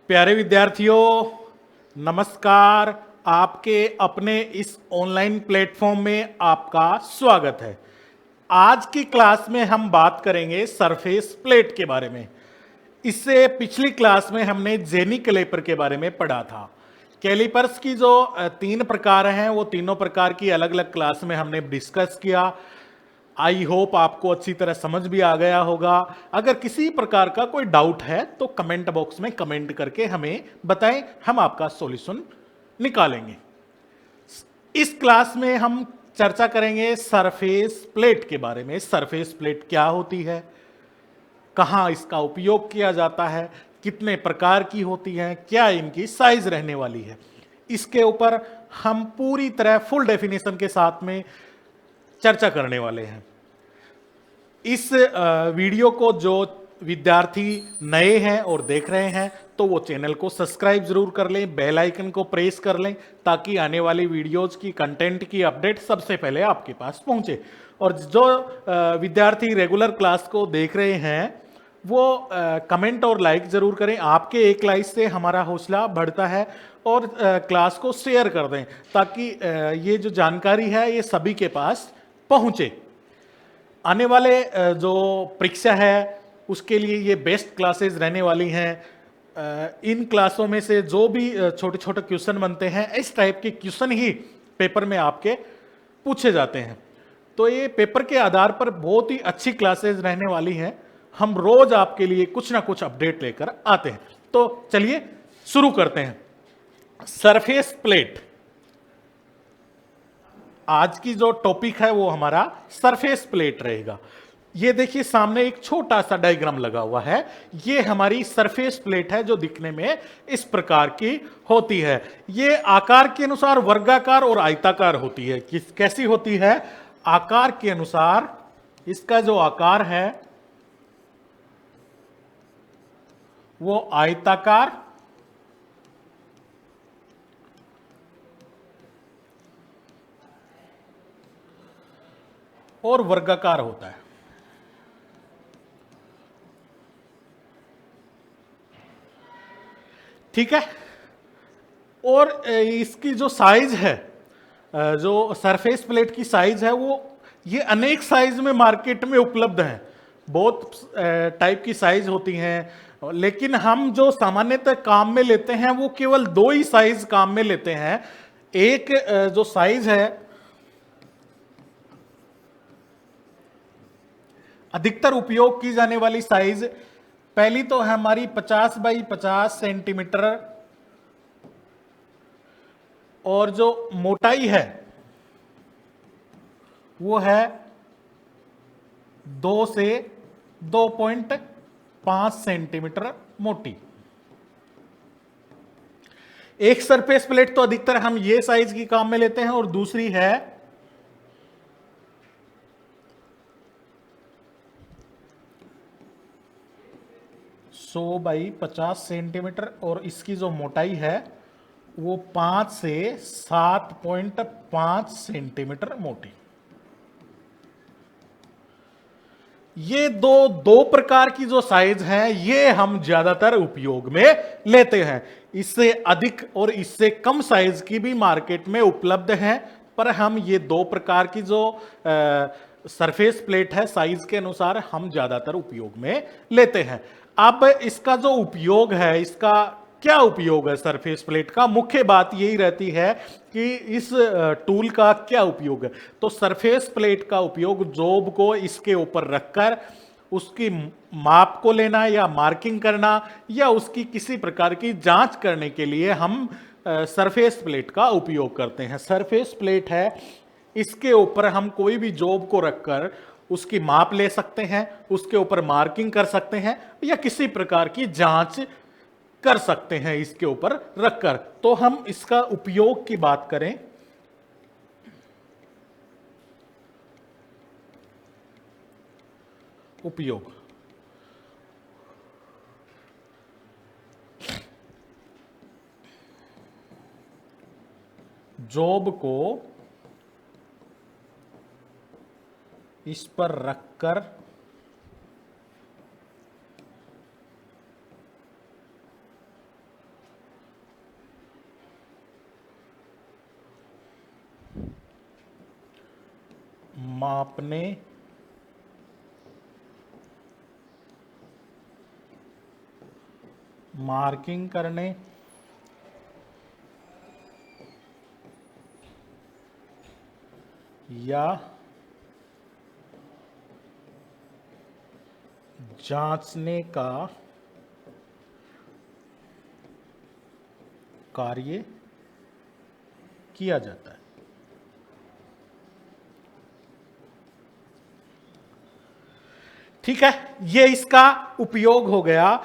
प्यारे विद्यार्थियों, नमस्कार। आपके अपने इस ऑनलाइन प्लेटफॉर्म में आपका स्वागत है। आज की क्लास में हम बात करेंगे सरफेस प्लेट के बारे में। इससे पिछली क्लास में हमने जेनी कैलिपर के बारे में पढ़ा था। कैलिपर्स की जो तीन प्रकार हैं, वो तीनों प्रकार की अलग अलग क्लास में हमने डिस्कस किया। आई होप आपको अच्छी तरह समझ भी आ गया होगा। अगर किसी प्रकार का कोई डाउट है तो कमेंट बॉक्स में कमेंट करके हमें बताएं, हम आपका सॉल्यूशन निकालेंगे। इस क्लास में हम चर्चा करेंगे सरफेस प्लेट के बारे में। सरफेस प्लेट क्या होती है, कहां इसका उपयोग किया जाता है, कितने प्रकार की होती हैं, क्या इनकी साइज रहने वाली है, इसके ऊपर हम पूरी तरह फुल डेफिनेशन के साथ में चर्चा करने वाले हैं। इस वीडियो को जो विद्यार्थी नए हैं और देख रहे हैं तो वो चैनल को सब्सक्राइब जरूर कर लें, बेल आइकन को प्रेस कर लें, ताकि आने वाली वीडियोस की कंटेंट की अपडेट सबसे पहले आपके पास पहुंचे। और जो विद्यार्थी रेगुलर क्लास को देख रहे हैं वो कमेंट और लाइक जरूर करें। आपके एक लाइक से हमारा हौसला बढ़ता है। और क्लास को शेयर कर दें ताकि ये जो जानकारी है ये सभी के पास पहुंचे। आने वाले जो परीक्षा है उसके लिए ये बेस्ट क्लासेस रहने वाली हैं। इन क्लासों में से जो भी छोटे छोटे क्वेश्चन बनते हैं, इस टाइप के क्वेश्चन ही पेपर में आपके पूछे जाते हैं। तो ये पेपर के आधार पर बहुत ही अच्छी क्लासेस रहने वाली हैं। हम रोज आपके लिए कुछ ना कुछ अपडेट लेकर आते हैं। तो चलिए शुरू करते हैं। सरफेस प्लेट, आज की जो टॉपिक है वो हमारा सरफेस प्लेट रहेगा। ये देखिए सामने एक छोटा सा डायग्राम लगा हुआ है। ये हमारी सरफेस प्लेट है जो दिखने में इस प्रकार की होती है। ये आकार के अनुसार वर्गाकार और आयताकार होती है। कैसी होती है? आकार के अनुसार इसका जो आकार है वो आयताकार और वर्गाकार होता है। ठीक है। और इसकी जो साइज है, जो सरफेस प्लेट की साइज है, वो ये अनेक साइज में मार्केट में उपलब्ध है। बहुत टाइप की साइज होती हैं, लेकिन हम जो सामान्यतः काम में लेते हैं वो केवल दो ही साइज काम में लेते हैं। एक जो साइज है, अधिकतर उपयोग की जाने वाली साइज पहली तो है हमारी 50 बाई 50 सेंटीमीटर, और जो मोटाई है वो है 2 से 2.5 सेंटीमीटर मोटी। एक सरफेस प्लेट तो अधिकतर हम ये साइज की काम में लेते हैं, और दूसरी है 100 बाई 50 सेंटीमीटर, और इसकी जो मोटाई है वो 5 से 7.5 सेंटीमीटर मोटी। ये दो प्रकार की जो साइज है ये हम ज्यादातर उपयोग में लेते हैं। इससे अधिक और इससे कम साइज की भी मार्केट में उपलब्ध है, पर हम ये दो प्रकार की जो सरफेस प्लेट है साइज के अनुसार हम ज्यादातर उपयोग में लेते हैं। अब इसका जो उपयोग है, इसका क्या उपयोग है सरफेस प्लेट का, मुख्य बात यही रहती है कि इस टूल का क्या उपयोग है। तो सरफेस प्लेट का उपयोग जॉब को इसके ऊपर रखकर उसकी माप को लेना या मार्किंग करना या उसकी किसी प्रकार की जांच करने के लिए हम सरफेस प्लेट का उपयोग करते हैं। सरफेस प्लेट है, इसके ऊपर हम कोई भी जॉब को रखकर उसकी माप ले सकते हैं, उसके ऊपर मार्किंग कर सकते हैं या किसी प्रकार की जांच कर सकते हैं इसके ऊपर रखकर। तो हम इसका उपयोग की बात करें, उपयोग जॉब को इस पर रखकर मापने मार्किंग करने या जांचने का कार्य किया जाता है। ठीक है, ये इसका उपयोग हो गया।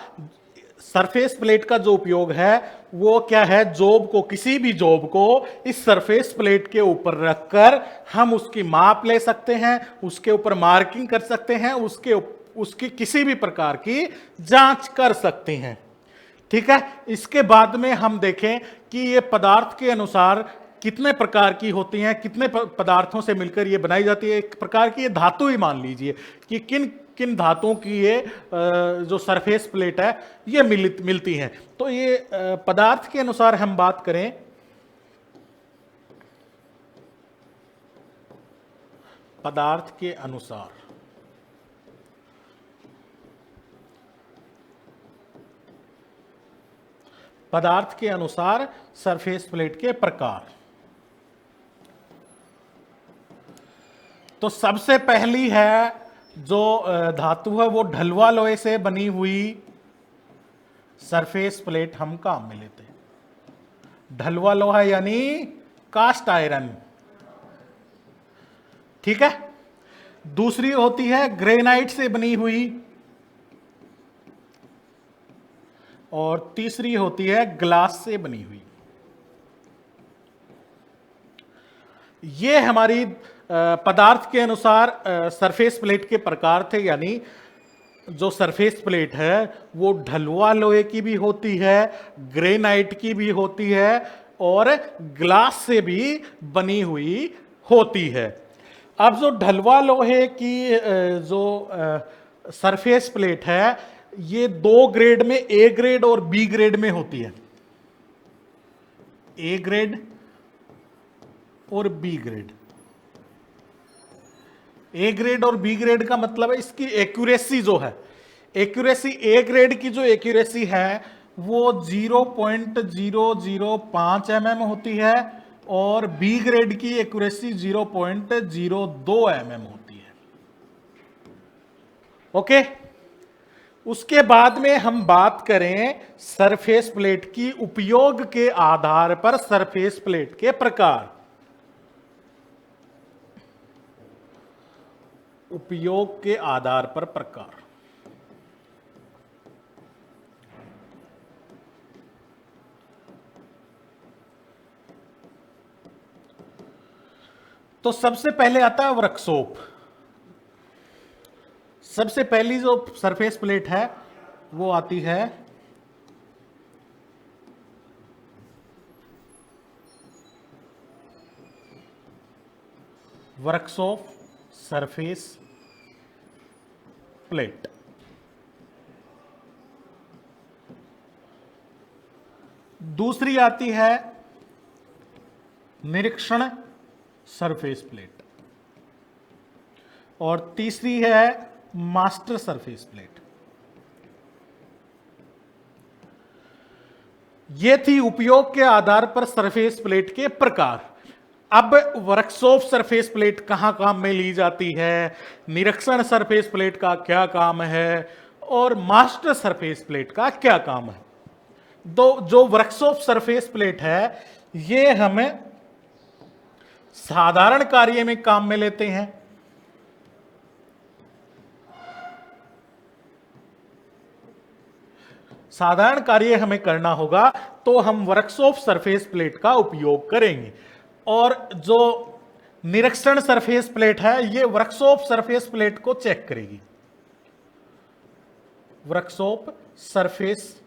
सरफेस प्लेट का जो उपयोग है वो क्या है, जॉब को, किसी भी जॉब को इस सरफेस प्लेट के ऊपर रखकर हम उसकी माप ले सकते हैं, उसके ऊपर मार्किंग कर सकते हैं, उसकी किसी भी प्रकार की जांच कर सकते हैं। ठीक है, इसके बाद में हम देखें कि ये पदार्थ के अनुसार कितने प्रकार की होती हैं, कितने पदार्थों से मिलकर ये बनाई जाती है। एक प्रकार की ये धातु ही मान लीजिए कि किन किन धातुओं की ये जो सरफेस प्लेट है ये मिलती हैं। तो ये पदार्थ के अनुसार हम बात करें, पदार्थ के अनुसार सरफेस प्लेट के प्रकार। तो सबसे पहली है जो धातु है वो ढलवा लोहे से बनी हुई सरफेस प्लेट हम काम में लेते हैं। ढलवा लोहा यानी कास्ट आयरन। ठीक है, दूसरी होती है ग्रेनाइट से बनी हुई, और तीसरी होती है ग्लास से बनी हुई। ये हमारी पदार्थ के अनुसार सरफेस प्लेट के प्रकार थे। यानी जो सरफेस प्लेट है वो ढलवा लोहे की भी होती है, ग्रेनाइट की भी होती है, और ग्लास से भी बनी हुई होती है। अब जो ढलवा लोहे की जो सरफेस प्लेट है ये दो ग्रेड में, ए ग्रेड और बी ग्रेड में होती है। ए ग्रेड और बी ग्रेड। ए ग्रेड और बी ग्रेड का मतलब है इसकी एक्यूरेसी जो है, एक्यूरेसी ए ग्रेड की जो एक्यूरेसी है वो 0.005 mm होती है, और बी ग्रेड की एक्यूरेसी 0.02 mm होती है। ओके, उसके बाद में हम बात करें सरफेस प्लेट की उपयोग के आधार पर सरफेस प्लेट के प्रकार। उपयोग के आधार पर प्रकार। तो सबसे पहले आता है वर्कशॉप। सबसे पहली जो सरफेस प्लेट है वो आती है वर्कशॉप सरफेस प्लेट। दूसरी आती है निरीक्षण सरफेस प्लेट, और तीसरी है मास्टर सरफेस प्लेट। ये थी उपयोग के आधार पर सरफेस प्लेट के प्रकार। अब वर्कशॉप सरफेस प्लेट कहां काम में ली जाती है, निरीक्षण सरफेस प्लेट का क्या काम है, और मास्टर सरफेस प्लेट का क्या काम है। जो वर्कशॉप सरफेस प्लेट है ये हमें साधारण कार्य में काम में लेते हैं। साधारण कार्य हमें करना होगा तो हम वर्कशॉप सरफेस प्लेट का उपयोग करेंगे। और जो निरीक्षण सरफेस प्लेट है ये वर्कशॉप सरफेस प्लेट को चेक करेगी। वर्कशॉप सरफेस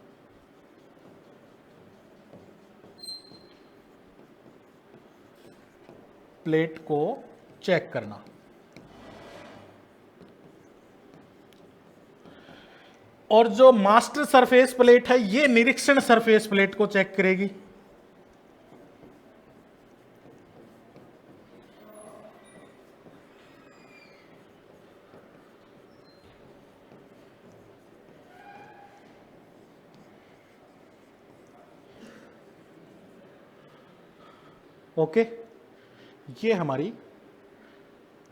प्लेट को चेक करना। और जो मास्टर सरफेस प्लेट है ये निरीक्षण सरफेस प्लेट को चेक करेगी। ओके, ये हमारी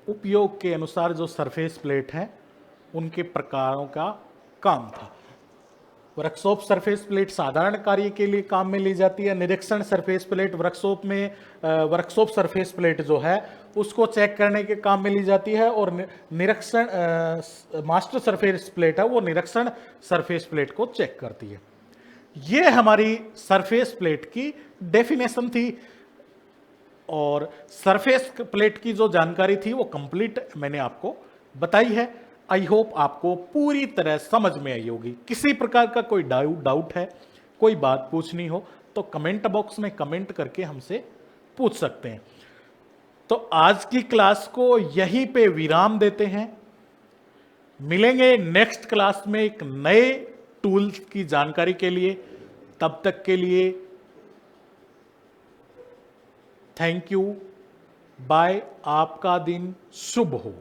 उपयोग के अनुसार जो सरफेस प्लेट है उनके प्रकारों का काम था। वर्कशॉप सरफेस प्लेट साधारण कार्य के लिए काम में ली जाती है। निरीक्षण surface plate workshop surface plate जो है उसको चेक करने के काम में ली जाती है, और निरीक्षण मास्टर सरफेस प्लेट है वो निरीक्षण सरफेस प्लेट को चेक करती है। ये हमारी सरफेस प्लेट की डेफिनेशन थी, और सरफेस प्लेट की जो जानकारी थी वो कंप्लीट मैंने आपको बताई है। आई होप आपको पूरी तरह समझ में आई होगी। किसी प्रकार का कोई डाउट है, कोई बात पूछनी हो तो कमेंट बॉक्स में कमेंट करके हमसे पूछ सकते हैं। तो आज की क्लास को यहीं पे विराम देते हैं। मिलेंगे नेक्स्ट क्लास में एक नए टूल्स की जानकारी के लिए। तब तक के लिए थैंक यू, बाय। आपका दिन शुभ हो।